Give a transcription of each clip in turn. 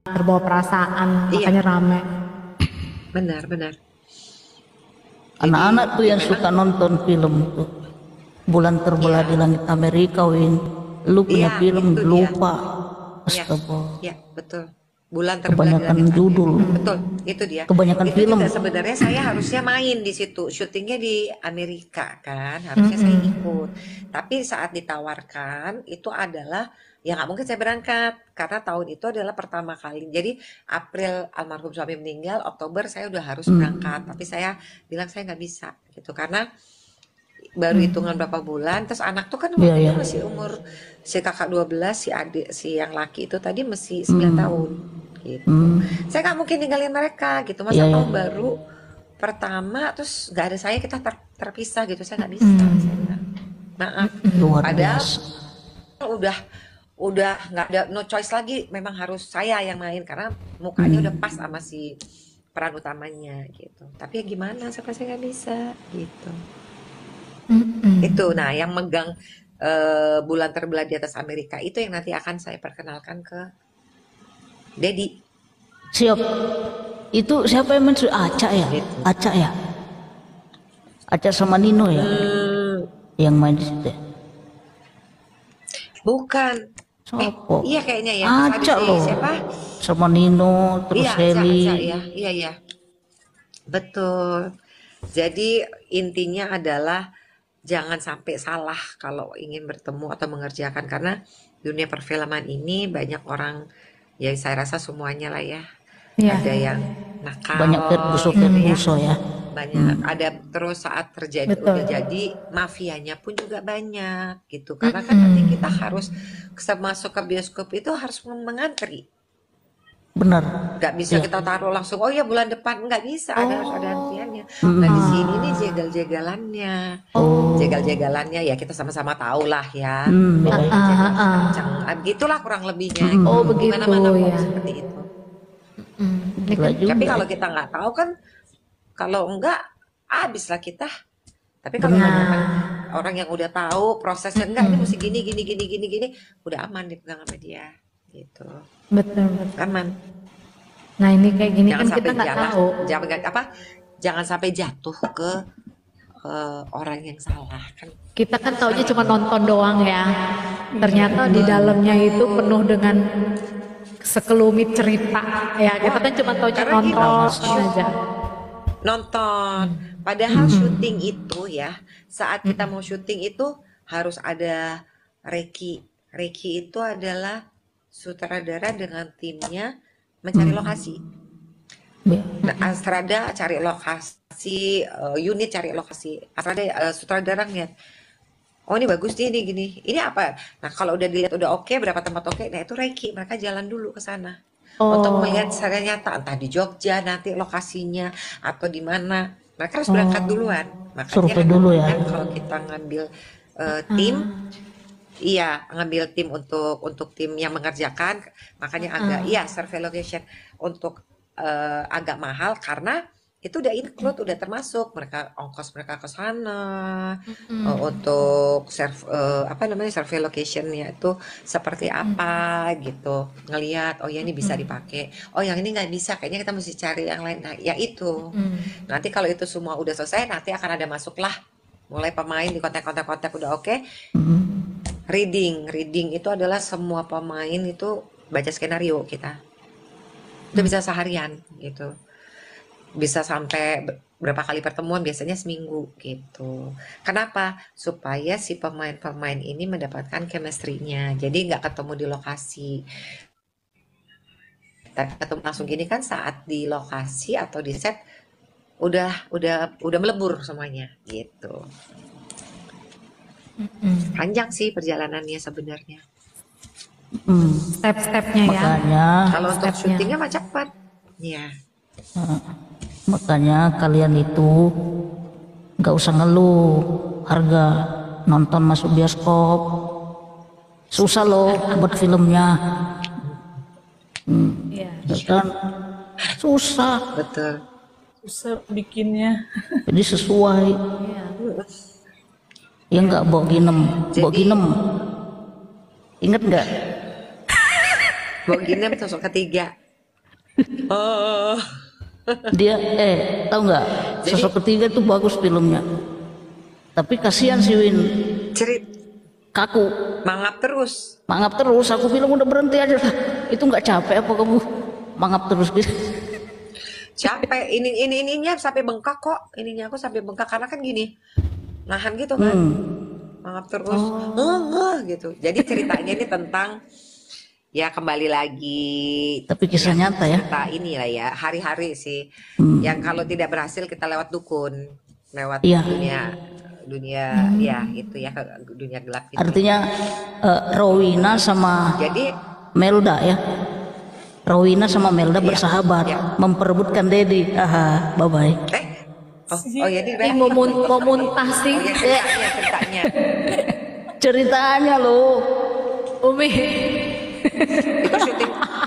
terbawa perasaan, Iya, makanya rame. benar. Jadi Anak-anak tuh ya yang memang suka nonton film tuh. Bulan Terbelah di iya, Langit Amerika, Win. Lu punya iya film itu dia. lupa. Iya, Astaga. iya betul. Bulan Terbelah di Kebanyakan Langit judul, Amerika. Betul, itu dia. kebanyakan Itu film. juga sebenarnya saya harusnya main di situ. Syutingnya di Amerika kan, harusnya saya Mm-mm. ikut. Tapi saat ditawarkan itu adalah ya nggak mungkin saya berangkat karena tahun itu adalah pertama kali. Jadi April almarhum suami meninggal, Oktober saya udah harus berangkat. Tapi saya bilang saya nggak bisa gitu karena baru hitungan berapa bulan. Terus anak tuh kan Iya, waktu itu ya. masih umur si kakak 12, si adik si yang laki itu tadi masih 9 tahun gitu. Saya nggak mungkin ninggalin mereka gitu. Iya, Masa ya. tahun baru pertama terus nggak ada saya kita terpisah gitu. Saya nggak bisa. Saya bilang maaf. Luar Padahal biasa. udah udah nggak ada no choice lagi. Memang harus saya yang main karena mukanya udah pas sama si peran utamanya gitu. Tapi ya gimana? Sampai saya nggak bisa gitu. Itu, nah yang megang bulan terbelah di atas Amerika itu yang nanti akan saya perkenalkan ke Dedi. Siap. Itu siapa yang mensu Aca ya? Gitu. Aca ya? Aca sama Nino ya? Yang main di situ ya? Bukan. Sopo? Iya kayaknya ya. Terus Aca habis loh. siapa? Sama Nino, terus Iya, Heli. Aca ya. Iya. Betul. Jadi intinya adalah jangan sampai salah kalau ingin bertemu atau mengerjakan karena dunia perfilman ini banyak orang ya saya rasa semuanya lah ya. Iya. Ada yang nakal Banyak gitu ya. Ferguso ya. Banyak ada terus saat terjadi Betul. udah jadi mafianya pun juga banyak gitu karena kan nanti kita harus masuk ke bioskop itu harus mengantri Benar. nggak bisa Iya. kita taruh langsung oh ya bulan depan nggak bisa ada harus ada antriannya nah di sini nih jegal-jegalannya jegal-jegalannya ya kita sama-sama tahu lah ya Beda. jegal kencang gitulah kurang lebihnya Oh, gitu. begitu, Dimana-mana kok ya. seperti itu. Ini Gila kan juga. Tapi kalau kita nggak tahu kan kalau enggak habislah kita. Tapi kalau Benar. banyak orang yang udah tahu prosesnya enggak ini mesti gini, udah aman dipegang sama dia gitu. betul. Aman. Nah ini kayak gini Jangan kan kita sampai nggak jalan, tahu. jangan sampai jatuh ke orang yang salah kan. Kita kan taunya cuma nonton doang ya. Ternyata di dalamnya itu penuh dengan sekelumit cerita. Ya kita kan cuma taunya Karena kita nonton aja. nonton. Padahal syuting itu ya, saat kita mau syuting itu harus ada reki. Reki itu adalah sutradara dengan timnya mencari lokasi. Nah, Astrada cari lokasi, unit cari lokasi. Astrada sutradara ngeliat, oh ini bagus nih, ini gini. Ini apa? Nah kalau udah dilihat udah oke, berapa tempat oke, nah itu reki. Mereka jalan dulu ke sana untuk melihat secara nyata, entah di Jogja nanti lokasinya atau di mana. Mereka harus berangkat duluan. Makanya Survei dulu ya. kan kalau kita ngambil tim, iya ngambil tim untuk tim yang mengerjakan, makanya agak iya survey location untuk agak mahal karena itu udah include, udah termasuk mereka ongkos mereka ke sana untuk apa namanya survey locationnya itu seperti apa gitu ngelihat oh ya ini bisa dipakai oh yang ini nggak bisa kayaknya kita mesti cari yang lain nah ya itu nanti kalau itu semua udah selesai nanti akan ada masuklah mulai pemain di kontak udah oke. Reading itu adalah semua pemain itu baca skenario kita itu bisa seharian gitu bisa sampai berapa kali pertemuan biasanya seminggu gitu. Kenapa? Supaya si pemain-pemain ini mendapatkan chemistry-nya. Jadi nggak ketemu di lokasi. Tapi ketemu langsung gini kan saat di lokasi atau di set udah melebur semuanya gitu. Panjang sih perjalanannya sebenarnya. Step-stepnya ya. Makanya, Kalau untuk Stepnya. syutingnya mah cepat. Ya. makanya kalian itu nggak usah ngeluh harga nonton masuk bioskop. Susah loh buat filmnya. Iya. Ya kan? Susah. Betul. Susah bikinnya. Jadi sesuai. Ya nggak Mbok Ginem. Mbok Jadi- Ginem. Ingat nggak? Bok Ginem tusuk ketiga. Oh, Dia tahu nggak, sosok ketiga tuh bagus filmnya. Tapi kasihan si Win, cerit kaku, mangap terus. mangap terus. Aku bilang udah berhenti aja lah. Itu nggak capek apa kamu mangap terus gitu? Capek ininya sampai bengkak kok. Ininya aku sampai bengkak karena kan gini. Nahan gitu kan. Mangap terus. Gitu. Jadi ceritanya ini tentang ya kembali lagi Tapi kisah nyata ya. kita inilah ya hari-hari sih. Yang kalau tidak berhasil kita lewat dukun, lewat Iya. dunia ya itu ya dunia gelap itu. Artinya Rowena sama Jadi Melda ya. Rowena sama Melda bersahabat, memperebutkan Dedi. Aha, bye bye. oh ya di Ini mau muntah sih. oh, ya, ceritanya. Ceritanya loh. Umi. Itu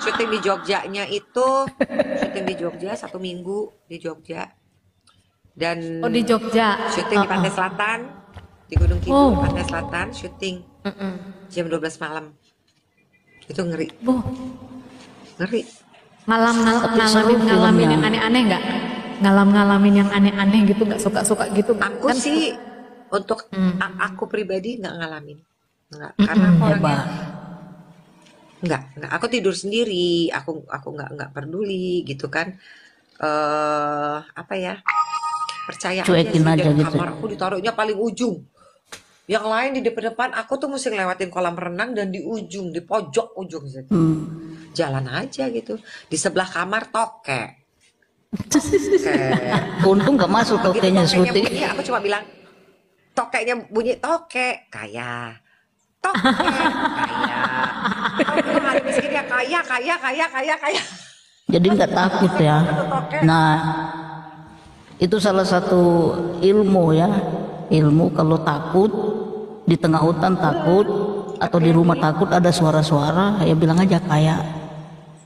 syuting di Jogjanya itu syuting di Jogja 1 minggu di Jogja dan Oh di Jogja. syuting di Pantai Selatan di Gunung Kidul Pantai Selatan syuting jam 12 malam itu ngeri Bu, seru ngalamin filmnya. yang aneh-aneh nggak? Ngalamin yang aneh-aneh gitu nggak suka gitu? aku Kan sih untuk aku pribadi nggak ngalamin nggak karena aku orangnya Hebat. nggak aku tidur sendiri aku nggak peduli gitu kan apa ya percaya Cuekin aja aja sih dan gitu. kamar aku ditaruhnya paling ujung yang lain di depan aku tuh mesti ngelewatin kolam renang dan di ujung di pojok ujung situ jalan aja gitu di sebelah kamar tokek Untung gak masuk begitu tokenya tokeknya syuting. bunyi aku cuma bilang tokeknya bunyi tokek kaya hari miskin ya kaya Jadi nggak takut ya. Nah, itu salah satu ilmu ya. Ilmu kalau takut di tengah hutan takut atau di rumah takut ada suara-suara, ya bilang aja kaya.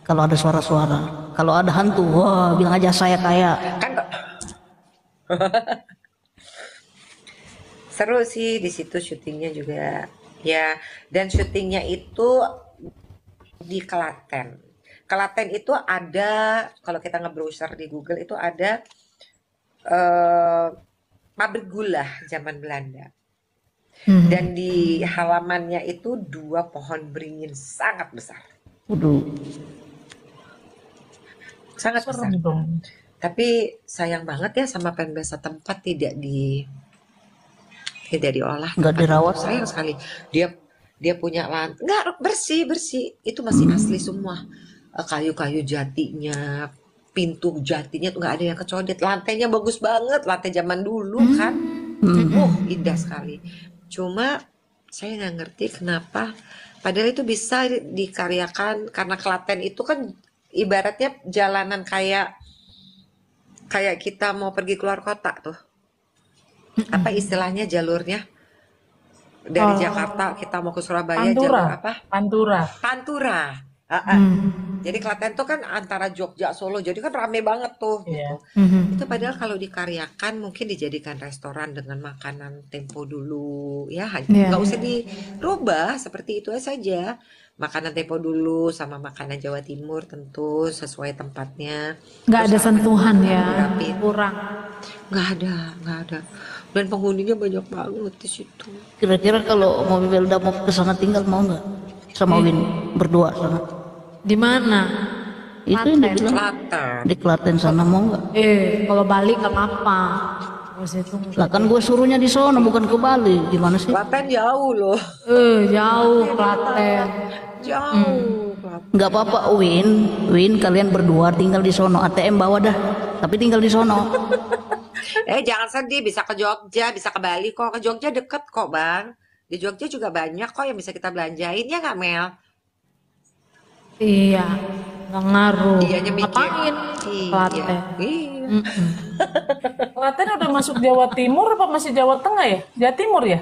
Kalau ada suara-suara, kalau ada hantu, wah bilang aja saya kaya. kan seru sih di situ syutingnya juga ya dan syutingnya itu di Klaten. Klaten itu ada kalau kita nge-browser di Google itu ada pabrik gula zaman Belanda dan di halamannya itu 2 pohon beringin sangat besar, Waduh, sangat besar. Serem dong. Tapi sayang banget ya sama penbasa tempat tidak diolah. nggak dirawat. Sayang sekali. Dia punya nggak bersih itu masih asli semua. Kayu-kayu jatinya, pintu jatinya tuh nggak ada yang kecodet. Lantainya bagus banget, lantai zaman dulu kan. Indah sekali. Cuma saya nggak ngerti kenapa. Padahal itu bisa dikaryakan karena Klaten itu kan ibaratnya jalanan kayak kita mau pergi keluar kota tuh. Apa istilahnya jalurnya? Dari Jakarta kita mau ke Surabaya jalur apa? Pantura. Jadi Klaten tuh kan antara Jogja Solo. Jadi kan rame banget tuh gitu. Itu padahal kalau dikaryakan mungkin dijadikan restoran dengan makanan tempo dulu ya. Nggak usah dirubah seperti itu saja. Makanan tempo dulu sama makanan Jawa Timur tentu sesuai tempatnya. nggak ada Terus sentuhan ya, dirapin. kurang. Nggak ada. Dan penghuninya banyak banget di situ. Kira-kira kalau mau Belda mau ke sana tinggal mau nggak? Sama Win berdua sana. Di mana? Itu yang dibilang Klaten. di Klaten sana mau nggak? Kalau Bali nggak apa-apa. Terus itu Lah kan gue suruhnya di sana bukan ke Bali. Gimana sih? Klaten jauh loh. jauh Klaten. Jauh. Klaten. Nggak apa-apa Win kalian berdua tinggal di sono. ATM bawa dah. Tapi tinggal di sono. Jangan sedih, bisa ke Jogja, bisa ke Bali kok. Ke Jogja deket kok, Bang. Di Jogja juga banyak kok yang bisa kita belanjain, ya nggak, Mel? Iya, nggak ngaruh. Dianya mikir. Ngapain? Klaten. Iya. Klaten udah masuk Jawa Timur apa masih Jawa Tengah ya? Jawa Timur ya?